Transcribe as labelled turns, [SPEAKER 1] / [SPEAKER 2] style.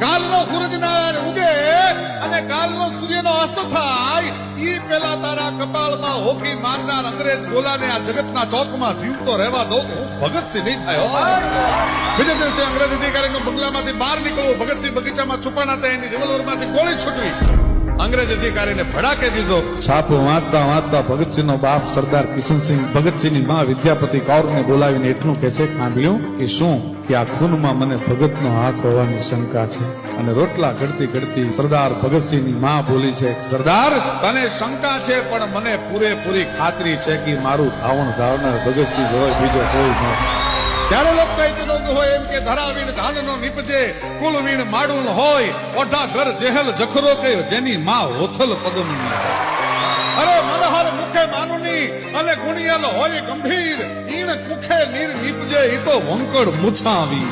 [SPEAKER 1] કાલનો સૂરજનારાયણ ઉગે અને કાલનો સૂર્યનો અસ્ત થાય ઈ પેલા તારા કપાળમાં હોકી મારનાર અંગ્રેજ ગોલાને આ જગતના ચોકમાં જીવતો રહેવા દો. હું ભગતસિંહ નહીં થયો. બીજા દિવસે અંગ્રેજ અધિકારીનો બંગલામાંથી બહાર નીકળવું, ભગતસિંહ બગીચામાં છુપાણા હતા, એની રિવોલ્વરમાંથી ગોળી છૂટવી, અંગ્રેજ અધિકારીને ભડાકે દીધો. છાપો વાંચતા વાંચતા ભગતસિંહનો બાપ સરદાર કિશનસિંહ ભગતસિંહની માં વિદ્યાપતિ કૌરને બોલાવીને એટલું કહે છે, સાંભળ્યું કે શું કે આ ખૂનમાં મને ભગતનો હાથ હોવાની શંકા છે. અને રોટલા ઘડતી ઘડતી સરદાર ભગતસિંહની માં બોલી છે, સરદાર તને શંકા છે પણ મને પૂરેપૂરી ખાતરી છે કે મારું ધાવણ ધાવનાર ભગતસિંહ હોય, બીજો કોઈ નહીં. ત્યારે લોક સાહિત્ય નોંધ હોય એમ કે ધરાવીણ ધાનનો નીપજે, કુલ વીણ માડુલ હોય, ઓઢા ઘર જેહલ જખરો કે જેની માં હોથલ પદમની. અરે મનહર મુખે માનુની અને ગુણિયલ હોય ગંભીર, ઈણ કુખે નીર નીપજે ઈ તો વંકડ મુછાવી.